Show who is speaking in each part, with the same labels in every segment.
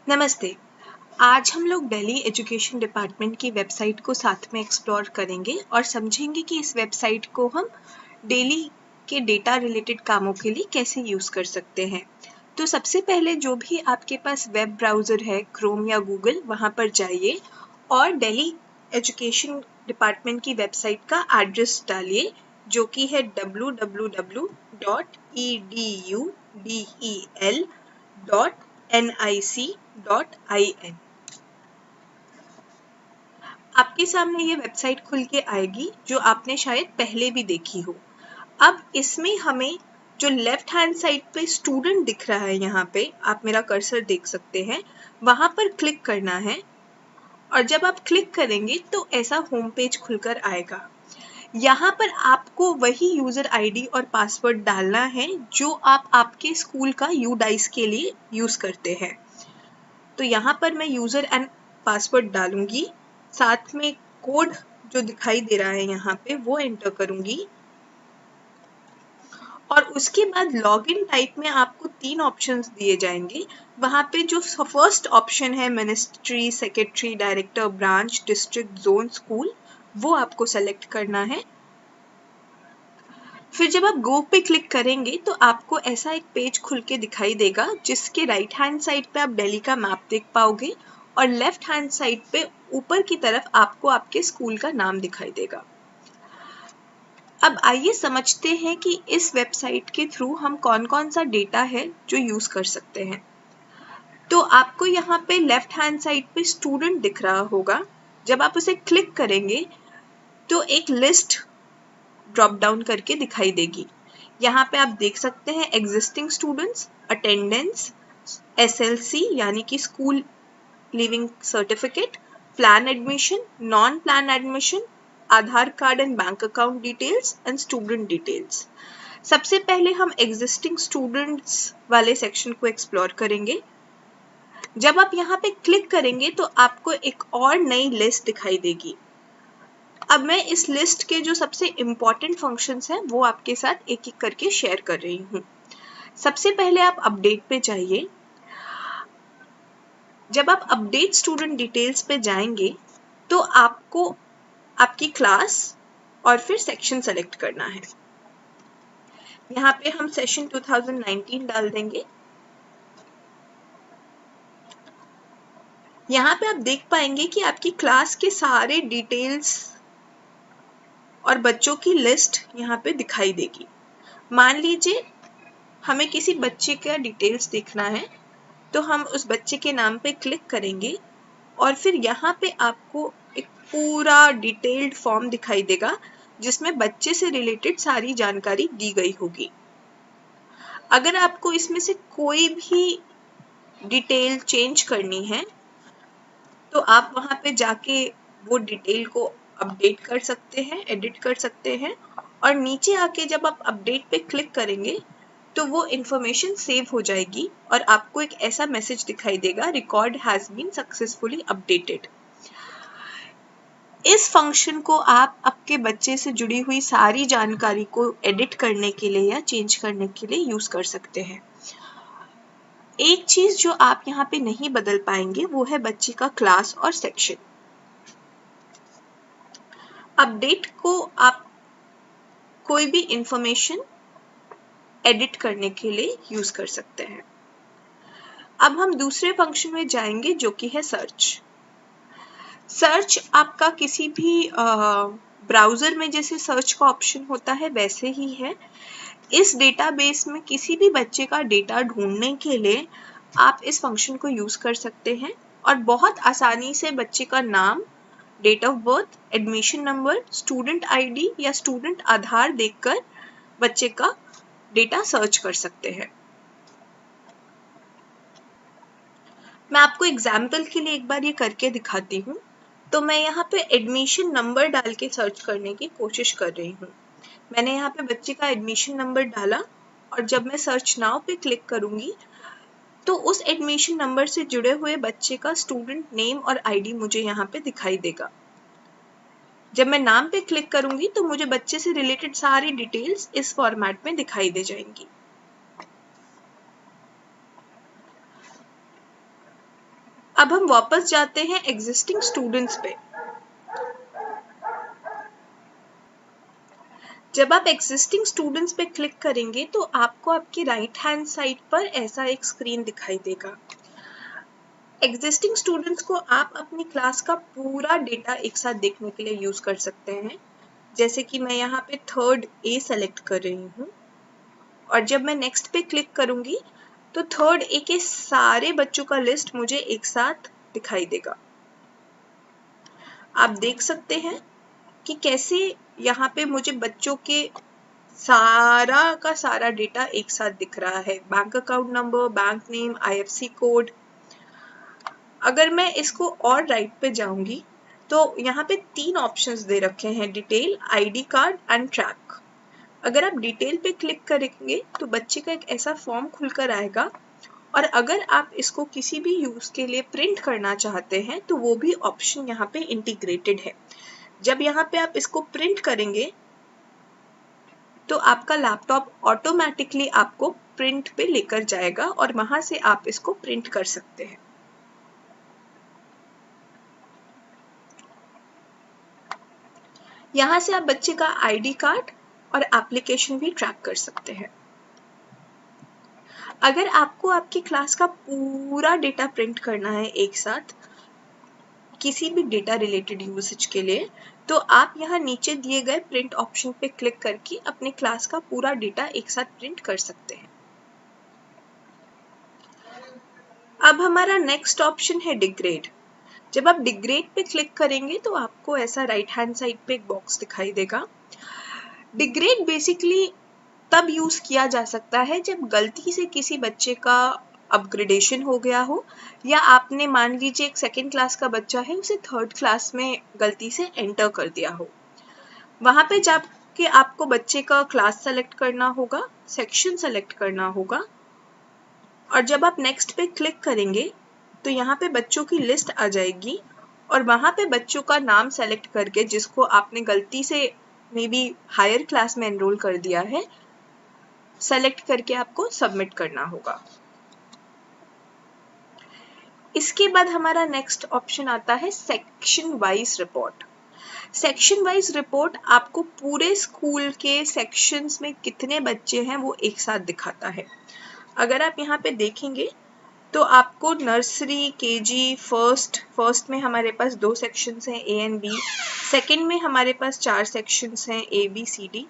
Speaker 1: नमस्ते। आज हम लोग दिल्ली एजुकेशन डिपार्टमेंट की वेबसाइट को साथ में एक्सप्लोर करेंगे और समझेंगे कि इस वेबसाइट को हम डेली के डेटा रिलेटेड कामों के लिए कैसे यूज़ कर सकते हैं। तो सबसे पहले जो भी आपके पास वेब ब्राउज़र है, क्रोम या गूगल, वहाँ पर जाइए और दिल्ली एजुकेशन डिपार्टमेंट की वेबसाइट का एड्रेस डालिए, जो कि है www.edel.nic.in। आपके सामने ये वेबसाइट खुल के आएगी, जो आपने शायद पहले भी देखी हो। अब इसमें हमें जो लेफ्ट हैंड साइड पे स्टूडेंट दिख रहा है, यहाँ पे आप मेरा कर्सर देख सकते हैं, वहाँ पर क्लिक करना है और जब आप क्लिक करेंगे तो ऐसा होम पेज खुलकर आएगा। यहाँ पर आपको वही यूज़र आईडी और पासवर्ड डालना है जो आप आपके स्कूल का यूडाइस के लिए यूज़ करते हैं। तो यहाँ पर मैं यूज़र एंड पासवर्ड डालूंगी, साथ में कोड जो दिखाई दे रहा है यहाँ पे वो एंटर करूंगी और उसके बाद लॉगिन टाइप में आपको 3 ऑप्शंस दिए जाएंगे। वहाँ पे जो फर्स्ट ऑप्शन है ministry, secretary, director, branch, district, zone, school, वो आपको सेलेक्ट करना है। फिर जब आप गो पे क्लिक करेंगे तो आपको ऐसा एक पेज खुल के दिखाई देगा, जिसके राइट हैंड साइड पे आप दिल्ली का मैप देख पाओगे और लेफ्ट हैंड साइड पे ऊपर की तरफ आपको आपके स्कूल का नाम दिखाई देगा। अब आइए समझते हैं कि इस वेबसाइट के थ्रू हम कौन-कौन सा डेटा है जो यूज़ कर सकते हैं। तो आपको यहाँ पे लेफ्ट हैंड साइड पे स्टूडेंट दिख रहा होगा। जब आप उसे क्लिक करेंगे तो एक लिस्ट ड्रॉप डाउन करके दिखाई देगी। यहाँ पे आप देख सकते हैं एग्जिस्टिंग स्टूडेंट्स, अटेंडेंस, एसएलसी यानी कि school leaving certificate, plan admission, non plan admission, Aadhaar card and bank account details and student details. सबसे पहले हम एग्जिस्टिंग स्टूडेंट्स वाले सेक्शन को एक्सप्लोर करेंगे। जब आप यहाँ पे क्लिक करेंगे तो आपको एक और नई लिस्ट दिखाई देगी। अब मैं इस लिस्ट के जो सबसे इम्पॉर्टेंट फंक्शंस हैं वो आपके साथ एक एक करके शेयर कर रही हूँ। सबसे पहले आप अपडेट पे जाइए। जब आप अपडेट स्टूडेंट डिटेल्स पे जाएंगे तो आपको आपकी क्लास और फिर सेक्शन सेलेक्ट करना है। यहाँ पे हम सेशन 2019 डाल देंगे। यहाँ पे आप देख पाएंगे कि आपकी क्लास के सारे डिटेल्स और बच्चों की लिस्ट यहाँ पे दिखाई देगी। मान लीजिए हमें किसी बच्चे का डिटेल्स देखना है, तो हम उस बच्चे के नाम पे क्लिक करेंगे और फिर यहाँ पे आपको एक पूरा डिटेल्ड फॉर्म दिखाई देगा, जिसमें बच्चे से रिलेटेड सारी जानकारी दी गई होगी। अगर आपको इसमें से कोई भी डिटेल चेंज करनी है तो आप वहाँ पे जाके वो डिटेल को अपडेट कर सकते हैं, एडिट कर सकते हैं और नीचे आके जब आप अपडेट पे क्लिक करेंगे तो वो इन्फॉर्मेशन सेव हो जाएगी और आपको एक ऐसा मैसेज दिखाई देगा, record has been successfully updated. इस फंक्शन को आप आपके बच्चे से जुड़ी हुई सारी जानकारी को एडिट करने के लिए या चेंज करने के लिए यूज कर सकते हैं। एक चीज जो आप यहाँ पे नहीं बदल पाएंगे वो है बच्चे का क्लास और सेक्शन। अपडेट को आप कोई भी इंफॉर्मेशन एडिट करने के लिए यूज कर सकते हैं। अब हम दूसरे फंक्शन में जाएंगे जो कि है सर्च। सर्च आपका किसी भी ब्राउजर में जैसे सर्च का ऑप्शन होता है वैसे ही है। इस डेटाबेस में किसी भी बच्चे का डेटा ढूंढने के लिए आप इस फंक्शन को यूज कर सकते हैं और बहुत आसानी से बच्चे का नाम, date of birth, admission number, student ID या स्टूडेंट आधार देखकर बच्चे का डेटा सर्च कर सकते हैं। मैं आपको एग्जाम्पल के लिए एक बार ये करके दिखाती हूँ। तो मैं यहाँ पे एडमिशन नंबर डाल के सर्च करने की कोशिश कर रही हूँ। मैंने यहाँ पे बच्चे का एडमिशन नंबर डाला और जब मैं सर्च नाउ पे क्लिक करूँगी तो उस एडमिशन नंबर से जुड़े हुए बच्चे का स्टूडेंट नेम और आईडी मुझे यहाँ पे दिखाई देगा। जब मैं नाम पे क्लिक करूँगी तो मुझे बच्चे से रिलेटेड सारी डिटेल्स इस फॉर्मेट में दिखाई दे जाएंगी। अब हम वापस जाते हैं एग्जिस्टिंग स्टूडेंट्स पे। जब आप एग्जिस्टिंग स्टूडेंट्स पे क्लिक करेंगे तो आपको आपकी राइट हैंड साइड पर ऐसा एक स्क्रीन दिखाई देगा। एग्जिस्टिंग स्टूडेंट्स को आप अपनी क्लास का पूरा डेटा एक साथ देखने के लिए यूज कर सकते हैं। जैसे कि मैं यहाँ पे 3rd A सेलेक्ट कर रही हूँ और जब मैं नेक्स्ट पे क्लिक करूंगी तो 3rd A के सारे बच्चों का लिस्ट मुझे एक साथ दिखाई देगा। आप देख सकते हैं कि कैसे यहाँ पे मुझे बच्चों के सारा का सारा डेटा एक साथ दिख रहा है। Bank account number, bank name, IFSC code. अगर मैं इसको और राइट पे जाऊंगी तो यहाँ पे 3 ऑप्शंस दे रखे हैं, detail, ID card and track. अगर आप डिटेल पे क्लिक करेंगे तो बच्चे का एक ऐसा फॉर्म खुलकर आएगा और अगर आप इसको किसी भी यूज के लिए प्रिंट करना चाहते हैं तो वो भी ऑप्शन यहाँ पे इंटीग्रेटेड है। जब यहाँ पे आप इसको प्रिंट करेंगे तो आपका लैपटॉप ऑटोमेटिकली आपको प्रिंट पे लेकर जाएगा और वहां से आप इसको प्रिंट कर सकते हैं। यहाँ से आप बच्चे का ID कार्ड और एप्लीकेशन भी ट्रैक कर सकते हैं। अगर आपको आपकी क्लास का पूरा डेटा प्रिंट करना है एक साथ किसी भी डेटा रिलेटेड यूसेज के लिए तो आप यहाँ नीचे दिए गए प्रिंट ऑप्शन पे क्लिक करके अपने क्लास का पूरा डेटा एक साथ प्रिंट कर सकते हैं। अब हमारा नेक्स्ट ऑप्शन है डिग्रेड। जब आप डिग्रेड पे क्लिक करेंगे तो आपको ऐसा राइट हैंड साइड पे एक बॉक्स दिखाई देगा। डिग्रेड बेसिकली तब यूज किया जा सकता है जब गलती से किसी बच्चे का अपग्रेडेशन हो गया हो या आपने मान लीजिए एक 2nd क्लास का बच्चा है उसे 3rd क्लास में गलती से एंटर कर दिया हो। वहां पे जाके आपको बच्चे का क्लास सेलेक्ट करना होगा, सेक्शन सेलेक्ट करना होगा और जब आप नेक्स्ट पे क्लिक करेंगे तो यहाँ पे बच्चों की लिस्ट आ जाएगी और वहां पे बच्चों का नाम सेलेक्ट करके जिसको आपने गलती से मे बी हायर क्लास में एनरोल कर दिया है सेलेक्ट करके आपको सबमिट करना होगा। इसके बाद हमारा नेक्स्ट ऑप्शन आता है section wise report. Section wise report आपको पूरे स्कूल के सेक्शंस में कितने बच्चे हैं वो एक साथ दिखाता है। अगर आप यहाँ पे देखेंगे तो आपको नर्सरी, KG, फर्स्ट में हमारे पास 2 सेक्शंस हैं A and B, सेकंड में हमारे पास 4 सेक्शंस हैं A, B, C, D।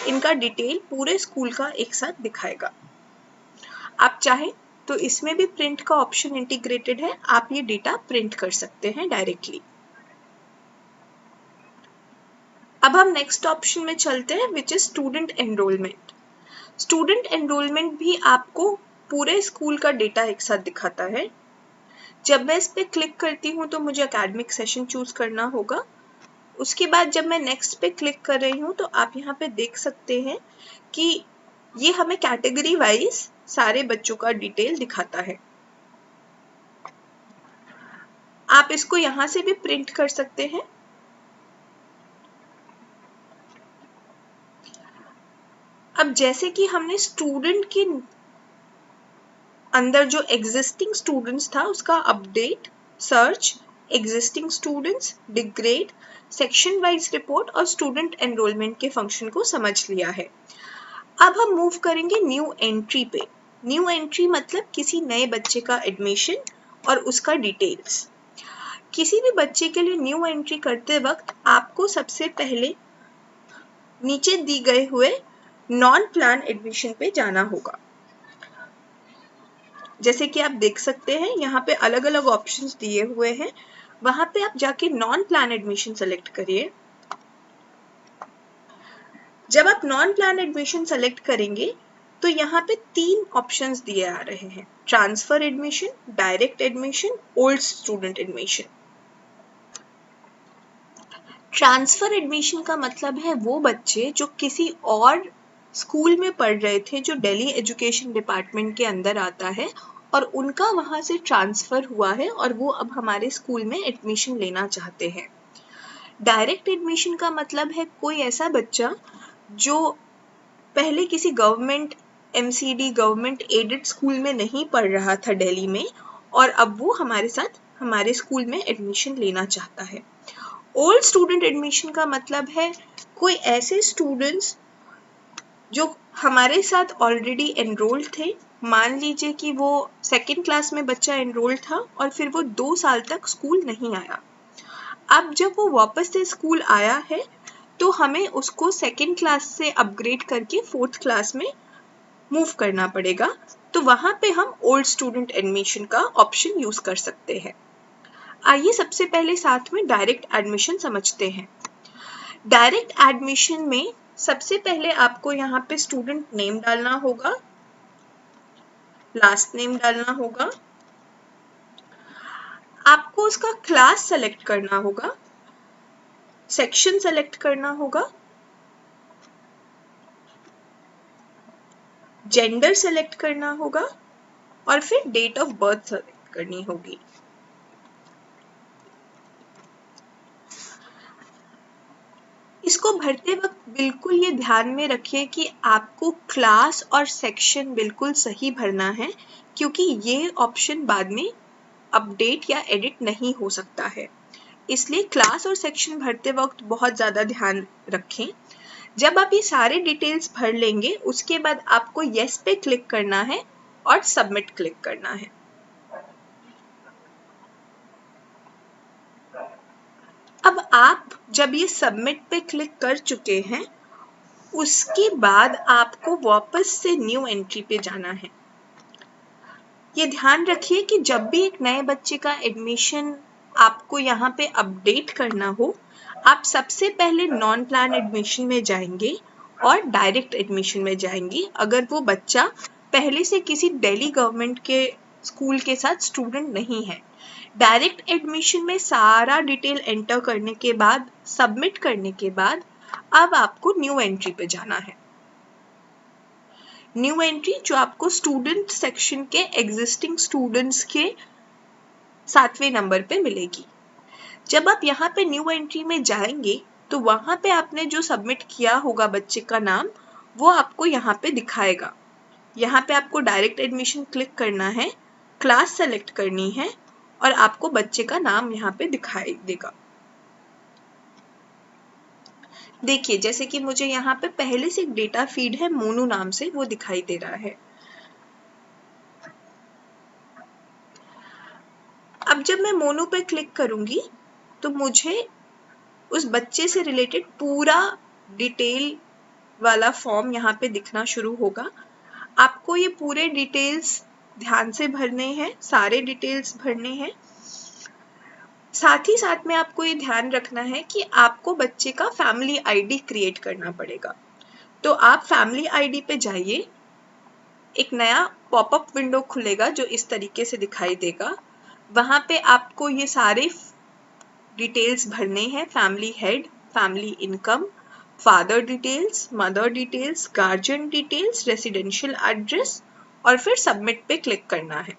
Speaker 1: इनका डिटेल पूरे स्कूल का एक साथ दिखाएगा। आप चाहें तो इसमें भी प्रिंट का ऑप्शन इंटीग्रेटेड है, आप ये डेटा प्रिंट कर सकते हैं डायरेक्टली। अब हम नेक्स्ट ऑप्शन में चलते हैं which is student enrolment. Student enrolment भी आपको पूरे स्कूल का डेटा एक साथ दिखाता है। जब मैं इस पे क्लिक करती हूँ तो मुझे एकेडमिक सेशन चूज करना होगा। उसके बाद जब मैं नेक्स्ट पे क्लिक कर रही हूँ तो आप यहाँ पे देख सकते हैं कि ये हमें कैटेगरी वाइज सारे बच्चों का डिटेल दिखाता है। आप इसको यहाँ से भी प्रिंट कर सकते हैं। अब जैसे कि हमने स्टूडेंट के अंदर जो एग्जिस्टिंग स्टूडेंट्स था उसका update, search, existing students, degrade, section wise report और स्टूडेंट एनरोलमेंट के फंक्शन को समझ लिया है। अब हम मूव करेंगे न्यू एंट्री पे। न्यू एंट्री मतलब किसी नए बच्चे का एडमिशन और उसका डिटेल्स। किसी भी बच्चे के लिए न्यू एंट्री करते वक्त आपको सबसे पहले नीचे दी गए हुए नॉन प्लान एडमिशन पे जाना होगा। जैसे कि आप देख सकते हैं यहाँ पे अलग अलग ऑप्शंस दिए हुए हैं, वहां पे आप जाके नॉन प्लान एडमिशन सेलेक्ट करिए। जब आप नॉन प्लान एडमिशन सेलेक्ट करेंगे तो यहाँ पे 3 ऑप्शंस दिए आ रहे हैं, transfer admission, direct admission, old student admission. Transfer admission का मतलब है वो बच्चे जो किसी और स्कूल में पढ़ रहे थे जो दिल्ली एजुकेशन डिपार्टमेंट के अंदर आता है और उनका वहां से ट्रांसफर हुआ है और वो अब हमारे स्कूल में एडमिशन लेना चाहते हैं। डायरेक्ट एडमिशन का मतलब है कोई ऐसा बच्चा जो पहले किसी government MCD government aided school में नहीं पढ़ रहा था दिल्ली में और अब वो हमारे साथ हमारे स्कूल में एडमिशन लेना चाहता है। ओल्ड स्टूडेंट एडमिशन का मतलब है कोई ऐसे स्टूडेंट्स जो हमारे साथ ऑलरेडी एनरोल्ड थे। मान लीजिए कि वो 2nd क्लास में बच्चा एनरोल्ड था और फिर वो 2 साल तक स्कूल नहीं आया। अब जब वो वापस से स्कूल आया है तो हमें उसको 2nd क्लास से अपग्रेड करके 4th क्लास में मूव करना पड़ेगा। तो वहाँ पे हम ओल्ड स्टूडेंट एडमिशन का ऑप्शन यूज कर सकते हैं। आइए सबसे पहले साथ में डायरेक्ट एडमिशन समझते हैं। डायरेक्ट एडमिशन में सबसे पहले आपको यहाँ पे स्टूडेंट नेम डालना होगा, लास्ट नेम डालना होगा, आपको उसका क्लास सेलेक्ट करना होगा, सेक्शन सेलेक्ट करना होगा, जेंडर सेलेक्ट करना होगा और फिर डेट ऑफ बर्थ सेलेक्ट करनी होगी। इसको भरते वक्त बिल्कुल ये ध्यान में रखिए कि आपको क्लास और सेक्शन बिल्कुल सही भरना है, क्योंकि ये ऑप्शन बाद में अपडेट या एडिट नहीं हो सकता है। इसलिए क्लास और सेक्शन भरते वक्त बहुत ज़्यादा ध्यान रखें। जब आप ये सारे डिटेल्स भर लेंगे उसके बाद आपको येस पे क्लिक करना है और सबमिट क्लिक करना है। अब आप जब ये सबमिट पे क्लिक कर चुके हैं उसके बाद आपको वापस से न्यू एंट्री पे जाना है। ये ध्यान रखिए कि जब भी एक नए बच्चे का एडमिशन आपको यहाँ पे अपडेट करना हो, आप सबसे पहले नॉन प्लान एडमिशन में जाएंगे और डायरेक्ट एडमिशन में जाएंगे अगर वो बच्चा पहले से किसी दिल्ली गवर्नमेंट के स्कूल के साथ स्टूडेंट नहीं है। डायरेक्ट एडमिशन में सारा डिटेल एंटर करने के बाद, सबमिट करने के बाद अब आपको न्यू एंट्री पे जाना है। न्यू एंट्री जो आपको स्टूडेंट सेक्शन के एग्जिस्टिंग स्टूडेंट्स के 7वें नंबर पे मिलेगी। जब आप यहाँ पे न्यू एंट्री में जाएंगे तो वहाँ पे आपने जो सबमिट किया होगा बच्चे का नाम वो आपको यहाँ पे दिखाएगा। यहाँ पे आपको डायरेक्ट एडमिशन क्लिक करना है, क्लास सेलेक्ट करनी है और आपको बच्चे का नाम यहाँ पे दिखाई देगा। देखिए जैसे कि मुझे यहाँ पे पहले से एक डेटा फीड है मोनू नाम से, वो दिखाई दे रहा है। अब जब मैं मोनू पे क्लिक करूंगी तो मुझे उस बच्चे से रिलेटेड पूरा डिटेल वाला फॉर्म यहाँ पे दिखना शुरू होगा। आपको ये पूरे डिटेल्स ध्यान से भरने हैं, सारे डिटेल्स भरने हैं। साथ ही साथ में आपको ये ध्यान रखना है कि आपको बच्चे का फैमिली आईडी क्रिएट करना पड़ेगा। तो आप फैमिली आईडी पे जाइए, एक नया पॉपअप विंडो खुलेगा जो इस तरीके से दिखाई देगा। वहाँ पे आपको ये सारे डिटेल्स भरने हैं, family head, family income, father details, mother details, guardian details, residential address और फिर सबमिट पे क्लिक करना है।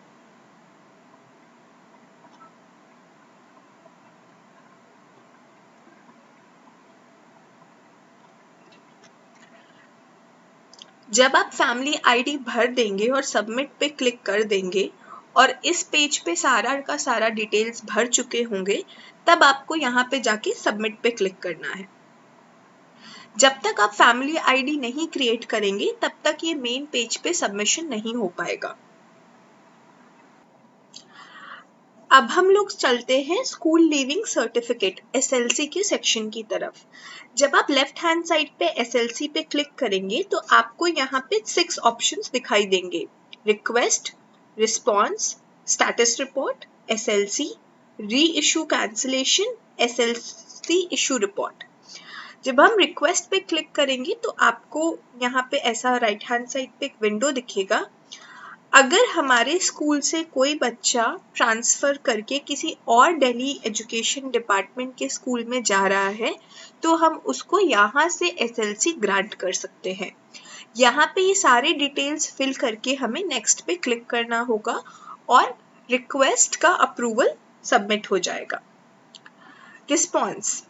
Speaker 1: जब आप फैमिली आईडी भर देंगे और सबमिट पे क्लिक कर देंगे और इस पेज पे सारा का सारा डिटेल्स भर चुके होंगे, तब आपको यहाँ पे जाके सबमिट पे क्लिक करना है। जब तक आप फैमिली आईडी नहीं क्रिएट करेंगे तब तक ये मेन पेज पे सबमिशन नहीं हो पाएगा। अब हम लोग चलते हैं स्कूल लीविंग सर्टिफिकेट SLC के सेक्शन की तरफ। जब आप लेफ्ट हैंड साइड पे SLC पे क्लिक करेंगे तो आपको यहाँ पे 6 ऑप्शंस दिखाई देंगे। Request, response, status report, SLC, री issue cancellation, SLC issue report. जब हम रिक्वेस्ट पे क्लिक करेंगे तो आपको यहाँ पे ऐसा राइट हैंड साइड पे एक विंडो दिखेगा। अगर हमारे स्कूल से कोई बच्चा ट्रांसफ़र करके किसी और दिल्ली एजुकेशन डिपार्टमेंट के स्कूल में जा रहा है तो हम उसको यहाँ से SLC ग्रांट कर सकते हैं। यहाँ पे ये सारे डिटेल्स फिल करके हमें नेक्स्ट पे क्लिक करना होगा और रिक्वेस्ट का अप्रूवल सबमिट हो जाएगा। रिस्पॉन्स,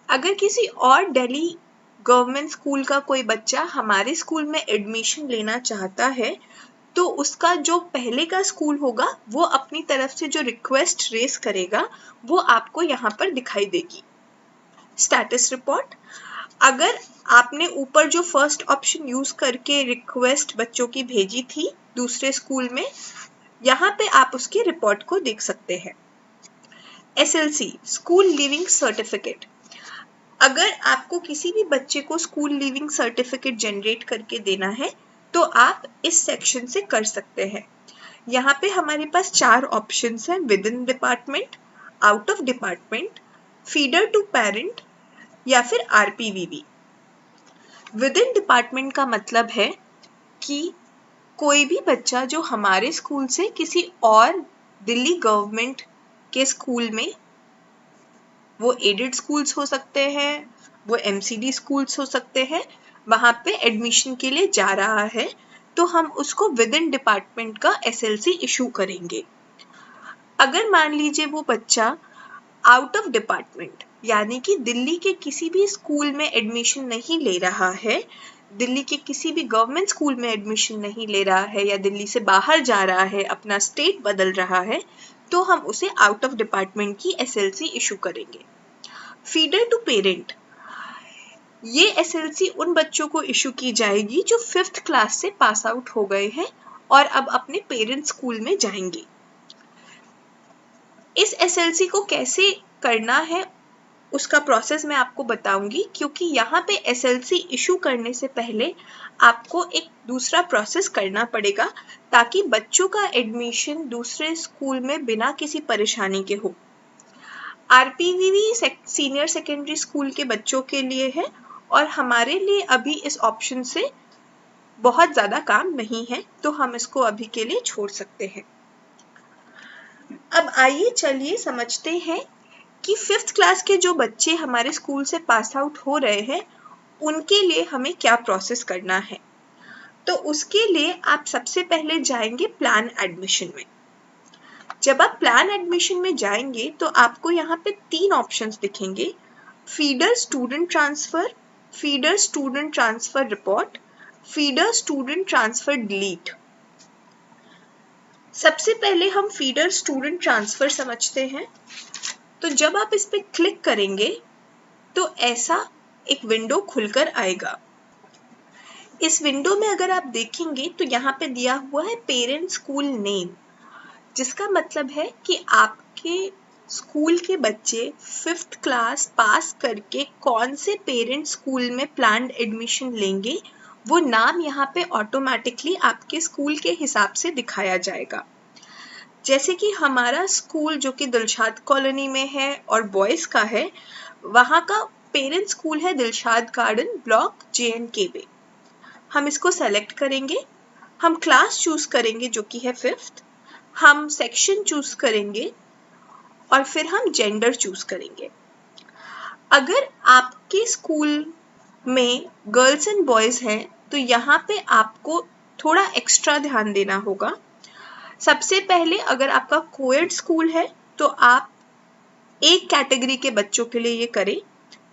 Speaker 1: अगर किसी और दिल्ली गवर्नमेंट स्कूल का कोई बच्चा हमारे स्कूल में एडमिशन लेना चाहता है तो उसका जो पहले का स्कूल होगा वो अपनी तरफ से जो रिक्वेस्ट रेस करेगा वो आपको यहाँ पर दिखाई देगी। स्टेटस रिपोर्ट, अगर आपने ऊपर जो फर्स्ट ऑप्शन यूज करके रिक्वेस्ट बच्चों की भेजी थी दूसरे स्कूल में, यहाँ पे आप उसकी रिपोर्ट को देख सकते हैं। SLC स्कूल लीविंग सर्टिफिकेट, अगर आपको किसी भी बच्चे को स्कूल लीविंग सर्टिफिकेट जनरेट करके देना है तो आप इस सेक्शन से कर सकते हैं। यहाँ पे हमारे पास 4 ऑप्शंस हैं, within department, out of department, feeder to parent या फिर RPVV। विद इन डिपार्टमेंट का मतलब है कि कोई भी बच्चा जो हमारे स्कूल से किसी और दिल्ली गवर्नमेंट के स्कूल में, वो एडेड स्कूल्स हो सकते हैं, वो MCD स्कूल्स हो सकते हैं, वहाँ पे एडमिशन के लिए जा रहा है तो हम उसको विद इन डिपार्टमेंट का SLC इशू करेंगे। अगर मान लीजिए वो बच्चा आउट ऑफ डिपार्टमेंट यानी कि दिल्ली के किसी भी स्कूल में एडमिशन नहीं ले रहा है, दिल्ली के किसी भी गवर्नमेंट स्कूल में एडमिशन नहीं ले रहा है या दिल्ली से बाहर जा रहा है, अपना स्टेट बदल रहा है, तो हम उसे आउट ऑफ डिपार्टमेंट की SLC इशू करेंगे। फीडर टू पेरेंट, ये SLC उन बच्चों को इशू की जाएगी जो 5th क्लास से पास आउट हो गए हैं और अब अपने पेरेंट स्कूल में जाएंगे। इस SLC को कैसे करना है उसका प्रोसेस मैं आपको बताऊंगी, क्योंकि यहाँ पे SLC इशू करने से पहले आपको एक दूसरा प्रोसेस करना पड़ेगा ताकि बच्चों का एडमिशन दूसरे स्कूल में बिना किसी परेशानी के हो। RPVV सीनियर सेकेंडरी स्कूल के बच्चों के लिए है और हमारे लिए अभी इस ऑप्शन से बहुत ज़्यादा काम नहीं है, तो हम इसको अभी के लिए छोड़ सकते हैं। अब आइए चलिए समझते हैं कि 5th क्लास के जो बच्चे हमारे स्कूल से पास आउट हो रहे हैं उनके लिए हमें क्या प्रोसेस करना है। तो उसके लिए आप सबसे पहले जाएंगे प्लान एडमिशन में। जब आप प्लान एडमिशन में जाएंगे तो आपको यहाँ पे 3 ऑप्शंस दिखेंगे, feeder student transfer, feeder student transfer report, feeder student transfer delete. सबसे पहले हम फीडर स्टूडेंट ट्रांसफर समझते हैं। तो जब आप इस पे क्लिक करेंगे तो ऐसा एक विंडो खुलकर आएगा। इस विंडो में अगर आप देखेंगे तो यहाँ पे दिया हुआ है पेरेंट स्कूल नेम, जिसका मतलब है कि आपके स्कूल के बच्चे 5th क्लास पास करके कौन से पेरेंट स्कूल में प्लान्ड एडमिशन लेंगे, वो नाम यहाँ पे ऑटोमेटिकली आपके स्कूल के हिसाब से दिखाया जाएगा। जैसे कि हमारा स्कूल जो कि दिलशाद कॉलोनी में है और बॉयज़ का है, वहाँ का पेरेंट स्कूल है दिलशाद गार्डन ब्लॉक JNK में। हम इसको सेलेक्ट करेंगे, हम क्लास चूज करेंगे जो कि है 5th, हम सेक्शन चूज करेंगे और फिर हम जेंडर चूज करेंगे। अगर आपके स्कूल में गर्ल्स एंड बॉयज हैं तो यहाँ पे आपको थोड़ा एक्स्ट्रा ध्यान देना होगा। सबसे पहले अगर आपका कोएड स्कूल है तो आप एक कैटेगरी के बच्चों के लिए ये करें।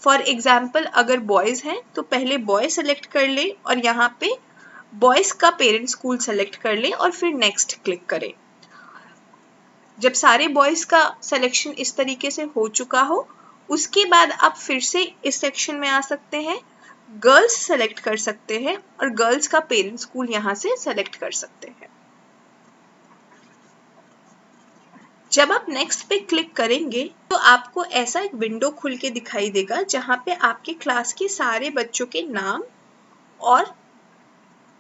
Speaker 1: फॉर एग्जाम्पल अगर बॉयज हैं तो पहले बॉय सेलेक्ट कर ले और यहाँ पे बॉयज का पेरेंट स्कूल सेलेक्ट कर ले और फिर नेक्स्ट क्लिक करें। जब सारे बॉयज का सिलेक्शन इस तरीके से हो चुका हो, उसके बाद आप फिर से इस सेक्शन में आ सकते हैं, गर्ल्स सेलेक्ट कर सकते हैं और गर्ल्स का पेरेंट स्कूल यहाँ से सेलेक्ट कर सकते हैं। जब आप नेक्स्ट पे क्लिक करेंगे तो आपको ऐसा एक विंडो खुल के दिखाई देगा जहाँ पे आपके क्लास के सारे बच्चों के नाम और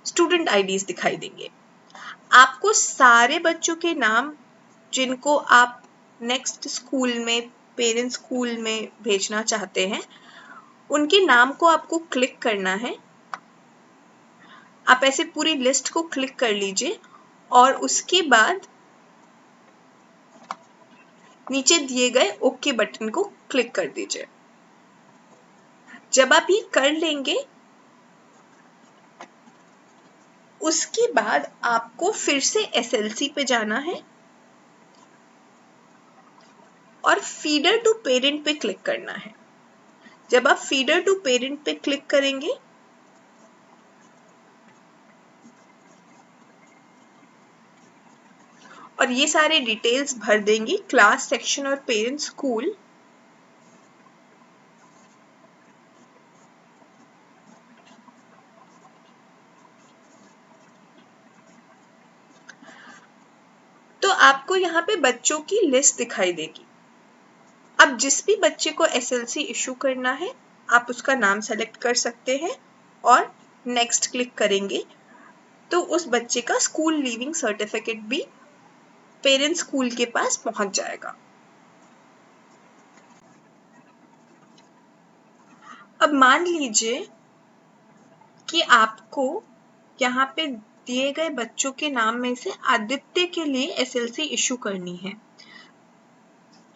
Speaker 1: स्टूडेंट आईडीज दिखाई देंगे। आपको सारे बच्चों के नाम जिनको आप नेक्स्ट स्कूल में पेरेंट स्कूल में भेजना चाहते हैं उनके नाम को आपको क्लिक करना है। आप ऐसे पूरी लिस्ट को क्लिक कर लीजिए और उसके बाद नीचे दिए गए ओके बटन को क्लिक कर दीजिए। जब आप ये कर लेंगे उसके बाद आपको फिर से SLC पे जाना है और फीडर टू पेरेंट पे क्लिक करना है। जब आप फीडर टू पेरेंट पे क्लिक करेंगे और ये सारे डिटेल्स भर देंगे, क्लास, सेक्शन और पेरेंट्स, स्कूल। तो आपको यहाँ पे बच्चों की लिस्ट दिखाई देगी। अब जिस भी बच्चे को एसएलसी इशू करना है आप उसका नाम सेलेक्ट कर सकते हैं और नेक्स्ट क्लिक करेंगे तो उस बच्चे का स्कूल लीविंग सर्टिफिकेट भी पेरेंट्स स्कूल के पास पहुंच जाएगा। अब मान लीजिए कि आपको यहाँ पे दिए गए बच्चों के नाम में से आदित्य के लिए एसएलसी इशू करनी है।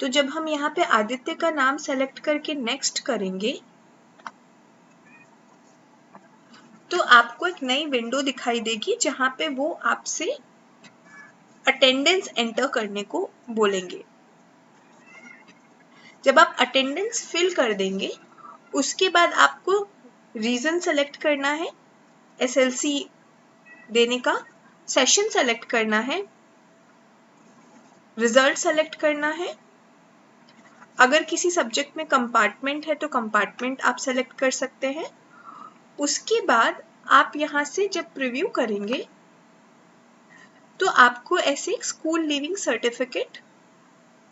Speaker 1: तो जब हम यहाँ पे आदित्य का नाम सेलेक्ट करके नेक्स्ट करेंगे तो आपको एक नई विंडो दिखाई देगी जहाँ पे वो आपसे अटेंडेंस एंटर करने को बोलेंगे। जब आप अटेंडेंस फिल कर देंगे उसके बाद आपको रीजन सेलेक्ट करना है एसएलसी देने का, सेशन सेलेक्ट करना है, रिजल्ट सेलेक्ट करना है। अगर किसी सब्जेक्ट में कंपार्टमेंट है तो कंपार्टमेंट आप सेलेक्ट कर सकते हैं। उसके बाद आप यहाँ से जब प्रीव्यू करेंगे तो आपको ऐसे एक स्कूल लीविंग सर्टिफिकेट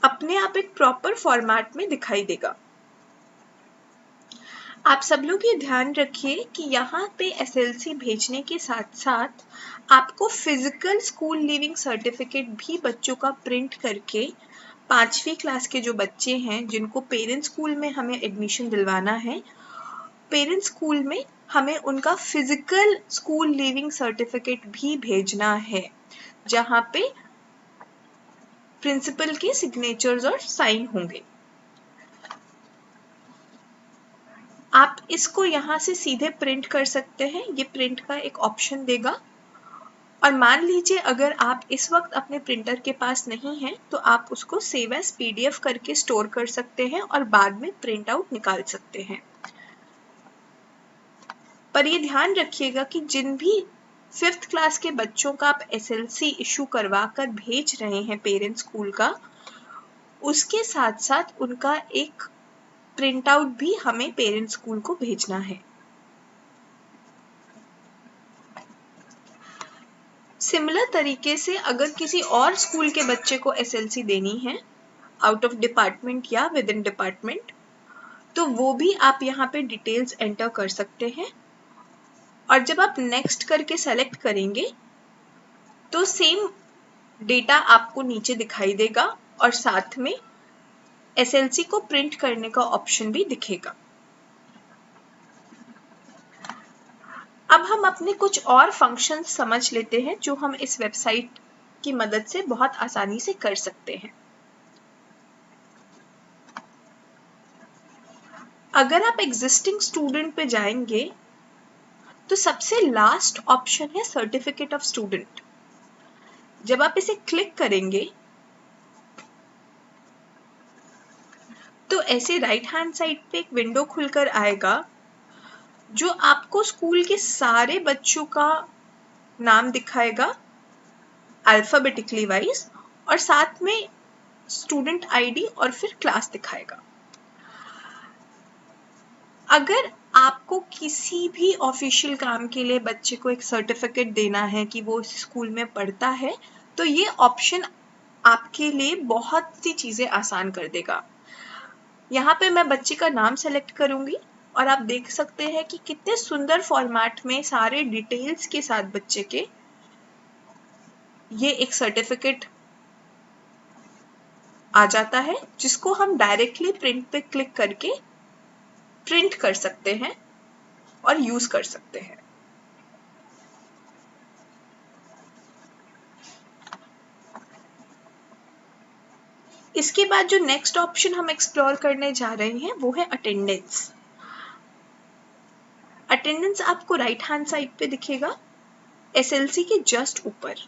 Speaker 1: अपने आप एक प्रॉपर फॉर्मेट में दिखाई देगा। आप सब लोग ये ध्यान रखिए कि यहाँ पे एसएलसी भेजने के साथ साथ आपको फिजिकल स्कूल लीविंग सर्टिफिकेट भी बच्चों का प्रिंट करके 5वीं क्लास के जो बच्चे हैं जिनको पेरेंट्स स्कूल में हमें एडमिशन दिलवाना है, पेरेंट्स स्कूल में हमें उनका फिजिकल स्कूल लीविंग सर्टिफिकेट भी भेजना है जहाँ पे प्रिंसिपल के सिग्नेचर्स और साइन होंगे। आप इसको यहाँ से सीधे प्रिंट कर सकते हैं, ये प्रिंट का एक ऑप्शन देगा। और मान लीजिए अगर आप इस वक्त अपने प्रिंटर के पास नहीं है तो आप उसको सेव एज पीडीएफ करके स्टोर कर सकते हैं और बाद में प्रिंट आउट निकाल सकते हैं। पर ये ध्यान रखिएगा कि जिन भी 5th क्लास के बच्चों का आप एसएलसी इशू करवा कर भेज रहे हैं पेरेंट्स स्कूल का, उसके साथ साथ उनका एक प्रिंट आउट भी हमें पेरेंट्स स्कूल को भेजना है। सिमिलर तरीके से अगर किसी और स्कूल के बच्चे को एसएलसी देनी है आउट ऑफ डिपार्टमेंट या विद इन डिपार्टमेंट तो वो भी आप यहाँ पे डिटेल्स एंटर कर सकते हैं। और जब आप नेक्स्ट करके सेलेक्ट करेंगे तो सेम डेटा आपको नीचे दिखाई देगा और साथ में एसएलसी को प्रिंट करने का ऑप्शन भी दिखेगा। अब हम अपने कुछ और फंक्शंस समझ लेते हैं जो हम इस वेबसाइट की मदद से बहुत आसानी से कर सकते हैं। अगर आप एग्जिस्टिंग स्टूडेंट पे जाएंगे तो सबसे लास्ट ऑप्शन है सर्टिफिकेट ऑफ स्टूडेंट। जब आप इसे क्लिक करेंगे तो ऐसे राइट हैंड साइड पे एक विंडो खुलकर आएगा जो आपको स्कूल के सारे बच्चों का नाम दिखाएगा अल्फाबेटिकली वाइज और साथ में स्टूडेंट आईडी और फिर क्लास दिखाएगा। अगर आपको किसी भी ऑफिशियल काम के लिए बच्चे को एक सर्टिफिकेट देना है कि वो इस स्कूल में पढ़ता है तो ये ऑप्शन आपके लिए बहुत सी चीज़ें आसान कर देगा। यहाँ पे मैं बच्चे का नाम सेलेक्ट करूँगी और आप देख सकते हैं कि कितने सुंदर फॉर्मेट में सारे डिटेल्स के साथ बच्चे के ये एक सर्टिफिकेट आ जाता है जिसको हम डायरेक्टली प्रिंट पे क्लिक करके प्रिंट कर सकते हैं और यूज कर सकते हैं। इसके बाद जो नेक्स्ट ऑप्शन हम एक्सप्लोर करने जा रहे हैं वो है अटेंडेंस। अटेंडेंस आपको राइट हैंड साइड पे दिखेगा एसएलसी के जस्ट ऊपर।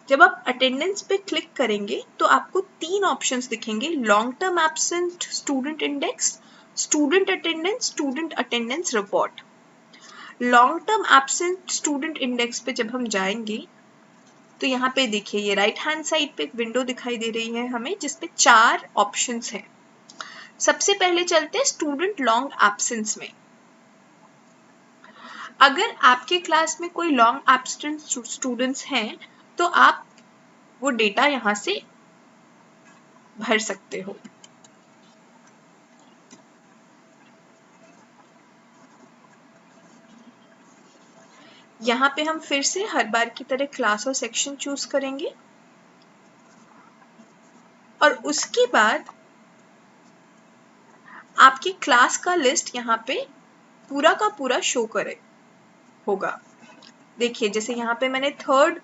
Speaker 1: जब आप अटेंडेंस पे क्लिक करेंगे तो आपको 3 ऑप्शंस दिखेंगे, long term absent student index, student attendance report. Long term absent student index पे जब हम जाएंगे तो यहाँ पे देखिए ये राइट हैंड साइड पे एक विंडो दिखाई दे रही है हमें, जिसपे 4 ऑप्शंस हैं। सबसे पहले चलते हैं स्टूडेंट लॉन्ग एब्सेंस में। अगर आपके क्लास में कोई लॉन्ग एब्सेंट स्टूडेंट्स हैं तो आप वो डेटा यहाँ से भर सकते हो। यहाँ पे हम फिर से हर बार की तरह क्लास और सेक्शन चूज करेंगे और उसके बाद आपकी क्लास का लिस्ट यहाँ पे पूरा का पूरा शो करे होगा। देखिए जैसे यहाँ पे मैंने थर्ड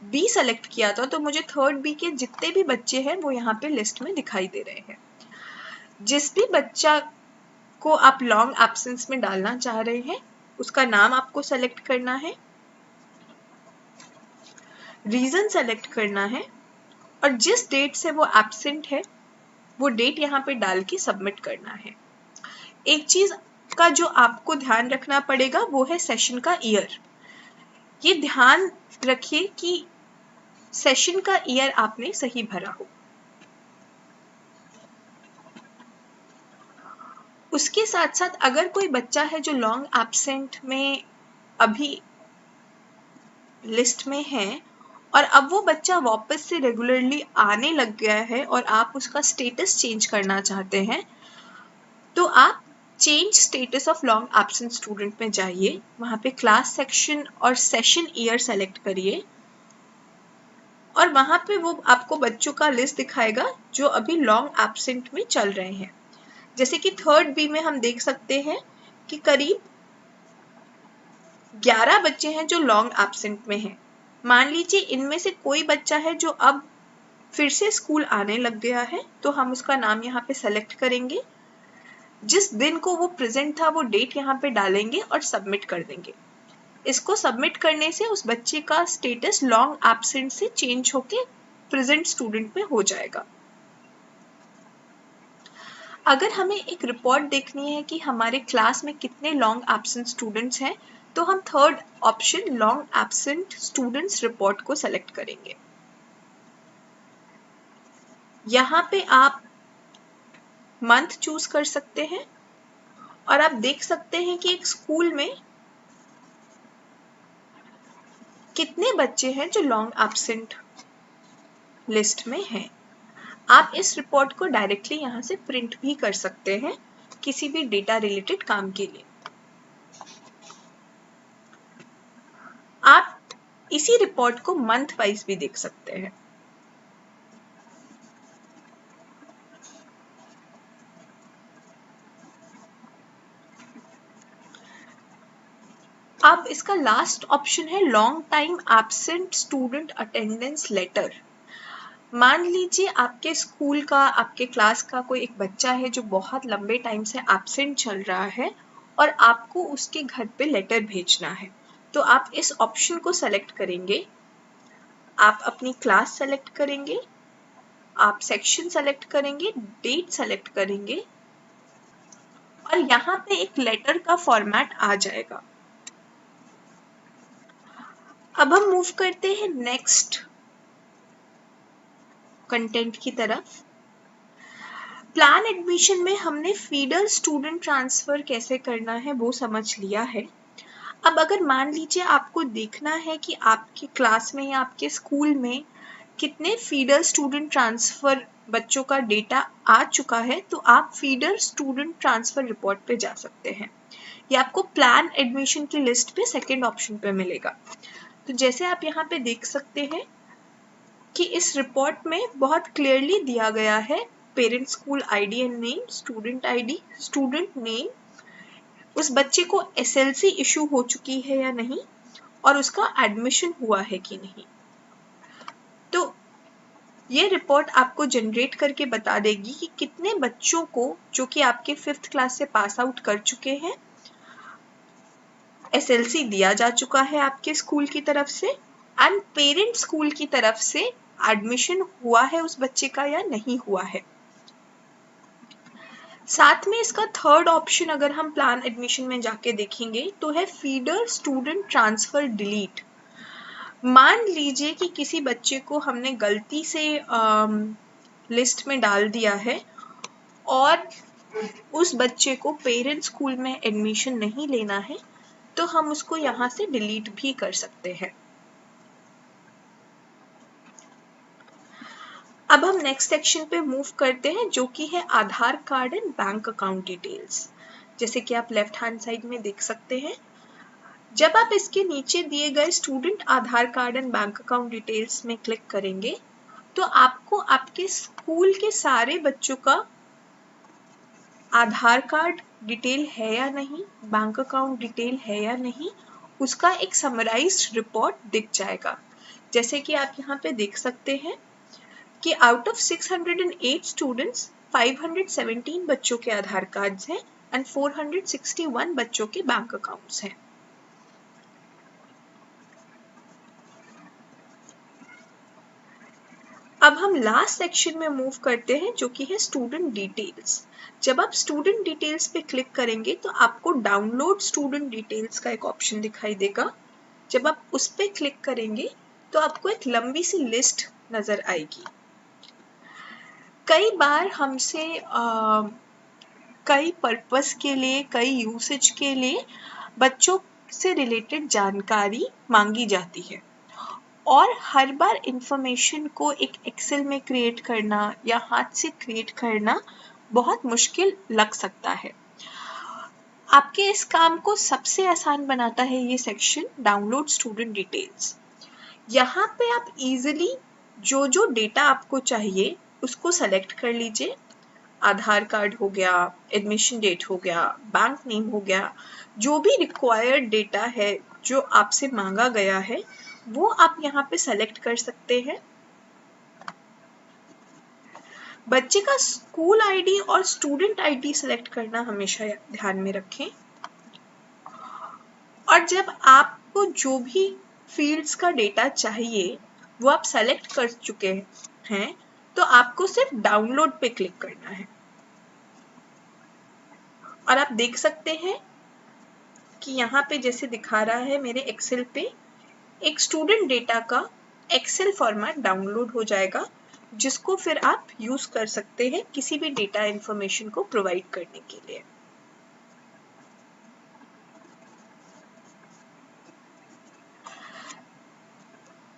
Speaker 1: बी सेलेक्ट किया था तो मुझे थर्ड बी के जितने भी बच्चे हैं वो यहाँ पे लिस्ट में दिखाई दे रहे हैं। जिस भी बच्चा को आप लॉन्ग एब्सेंस में डालना चाह रहे हैं उसका नाम आपको सेलेक्ट करना है, रीजन सेलेक्ट करना है और जिस डेट से वो एब्सेंट है वो डेट यहाँ पे डाल के सबमिट करना है। एक चीज का जो आपको ध्यान रखना पड़ेगा वो है सेशन का ईयर। ये ध्यान रखिए कि सेशन का ईयर आपने सही भरा हो। उसके साथ साथ अगर कोई बच्चा है जो लॉन्ग एब्सेंट में अभी लिस्ट में है और अब वो बच्चा वापस से रेगुलरली आने लग गया है और आप उसका स्टेटस चेंज करना चाहते हैं तो आप change status of long absent student में जाइए, वहां पे क्लास सेक्शन और सेशन ईयर सेलेक्ट करिए और वहां पे वो आपको बच्चों का लिस्ट दिखाएगा जो अभी लॉन्ग एब्सेंट में चल रहे हैं। जैसे कि थर्ड बी में हम देख सकते हैं कि करीब 11 बच्चे हैं जो लॉन्ग एब्सेंट में हैं। मान लीजिए इनमें से कोई बच्चा है जो अब फिर से स्कूल आने लग गया है तो हम उसका नाम यहाँ पे सेलेक्ट करेंगे, जिस दिन को वो प्रेजेंट था वो डेट यहाँ पे डालेंगे और सबमिट कर देंगे। इसको सबमिट करने से उस बच्चे का स्टेटस लॉन्ग एब्सेंट से चेंज होके प्रेजेंट स्टूडेंट में हो जाएगा। अगर हमें एक रिपोर्ट देखनी है कि हमारे क्लास में कितने लॉन्ग एब्सेंट स्टूडेंट्स हैं तो हम third option long absent students report को सेलेक्ट करेंगे। यहाँ पे आप मंथ चूज कर सकते हैं और आप देख सकते हैं कि एक स्कूल में कितने बच्चे हैं जो लॉन्ग एब्सेंट लिस्ट में हैं। आप इस रिपोर्ट को डायरेक्टली यहाँ से प्रिंट भी कर सकते हैं किसी भी डेटा रिलेटेड काम के लिए। आप इसी रिपोर्ट को मंथ वाइज भी देख सकते हैं। अब इसका लास्ट ऑप्शन है long time absent student attendance letter. मान लीजिए आपके स्कूल का, आपके क्लास का कोई एक बच्चा है जो बहुत लंबे टाइम से एब्सेंट चल रहा है और आपको उसके घर पे लेटर भेजना है तो आप इस ऑप्शन को सेलेक्ट करेंगे। आप अपनी क्लास सेलेक्ट करेंगे, आप सेक्शन सेलेक्ट करेंगे, डेट सेलेक्ट करेंगे और यहाँ पे एक लेटर का फॉर्मेट आ जाएगा। अब हम मूव करते हैं नेक्स्ट कंटेंट की तरफ। प्लान एडमिशन में हमने फीडर स्टूडेंट ट्रांसफर कैसे करना है वो समझ लिया है। अब अगर मान लीजिए आपको देखना है कि आपकी क्लास में या आपके स्कूल में कितने फीडर स्टूडेंट ट्रांसफर बच्चों का डेटा आ चुका है तो आप फीडर स्टूडेंट ट्रांसफर रिपोर्ट पे जा सकते हैं। ये आपको प्लान एडमिशन की लिस्ट पे सेकेंड ऑप्शन पे मिलेगा। तो जैसे आप यहाँ पे देख सकते हैं कि इस रिपोर्ट में बहुत क्लियरली दिया गया है parent school ID and name, student ID, student name, उस बच्चे को एसएलसी इशू हो चुकी है या नहीं और उसका एडमिशन हुआ है कि नहीं। तो ये रिपोर्ट आपको जनरेट करके बता देगी कि कितने बच्चों को जो कि आपके 5th क्लास से पास आउट कर चुके हैं एसएलसी दिया जा चुका है आपके स्कूल की तरफ से एंड पेरेंट स्कूल की तरफ से एडमिशन हुआ है उस बच्चे का या नहीं हुआ है। साथ में इसका थर्ड ऑप्शन अगर हम प्लान एडमिशन में जाके देखेंगे तो है फीडर स्टूडेंट ट्रांसफर डिलीट। मान लीजिए कि किसी बच्चे को हमने गलती से लिस्ट में डाल दिया है और उस बच्चे को पेरेंट्स स्कूल में एडमिशन नहीं लेना है, तो हम उसको यहाँ से डिलीट भी कर सकते हैं। अब हम नेक्स्ट सेक्शन पे मूव करते हैं, जो कि है Aadhaar card and bank account details. जैसे कि आप लेफ्ट हैंड साइड में देख सकते हैं, जब आप इसके नीचे दिए गए student Aadhaar card and bank account details में क्लिक करेंगे तो आपको आपके स्कूल के सारे बच्चों का आधार कार्ड डिटेल है या नहीं, बैंक अकाउंट डिटेल है या नहीं, उसका एक समराइज्ड रिपोर्ट दिख जाएगा। जैसे कि आप यहाँ पे देख सकते हैं कि आउट ऑफ 608 स्टूडेंट्स 517 बच्चों के आधार कार्ड्स हैं एंड 461 बच्चों के बैंक अकाउंट्स हैं। अब हम लास्ट सेक्शन में मूव करते हैं, जो कि है स्टूडेंट डिटेल्स। जब आप स्टूडेंट डिटेल्स पे क्लिक करेंगे तो आपको डाउनलोड स्टूडेंट डिटेल्स का एक ऑप्शन दिखाई देगा। जब आप उस पे क्लिक करेंगे तो आपको एक लंबी सी लिस्ट नजर आएगी। कई बार हमसे कई पर्पस के लिए, कई यूसेज के लिए बच्चों से रिलेटेड जानकारी मांगी जाती है और हर बार इंफॉर्मेशन को एक एक्सेल में क्रिएट करना या हाथ से क्रिएट करना बहुत मुश्किल लग सकता है। आपके इस काम को सबसे आसान बनाता है ये सेक्शन डाउनलोड स्टूडेंट डिटेल्स। यहाँ पे आप इजीली जो जो डेटा आपको चाहिए उसको सेलेक्ट कर लीजिए। आधार कार्ड हो गया, एडमिशन डेट हो गया, बैंक नेम हो गया, जो भी रिक्वायर्ड डेटा है जो आपसे मांगा गया है वो आप यहाँ पे सेलेक्ट कर सकते हैं। बच्चे का स्कूल आईडी और स्टूडेंट आईडी सेलेक्ट करना हमेशा ध्यान में रखें। और जब आपको जो भी फील्ड्स का डेटा चाहिए वो आप सेलेक्ट कर चुके हैं तो आपको सिर्फ डाउनलोड पे क्लिक करना है। और आप देख सकते हैं कि यहाँ पे जैसे दिखा रहा है मेरे एक्सेल पे एक स्टूडेंट डेटा का एक्सेल फॉर्मेट डाउनलोड हो जाएगा, जिसको फिर आप यूज कर सकते हैं किसी भी डेटा इंफॉर्मेशन को प्रोवाइड करने के लिए।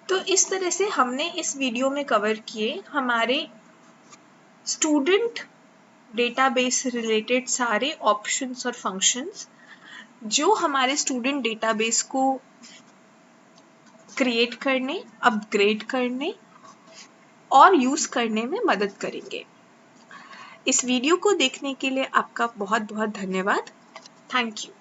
Speaker 1: तो इस तरह से हमने इस वीडियो में कवर किए हमारे स्टूडेंट डेटाबेस से रिलेटेड सारे ऑप्शंस और फंक्शंस जो हमारे स्टूडेंट डेटाबेस को क्रिएट करने, अपग्रेड करने और यूज करने में मदद करेंगे। इस वीडियो को देखने के लिए आपका बहुत बहुत धन्यवाद। Thank you.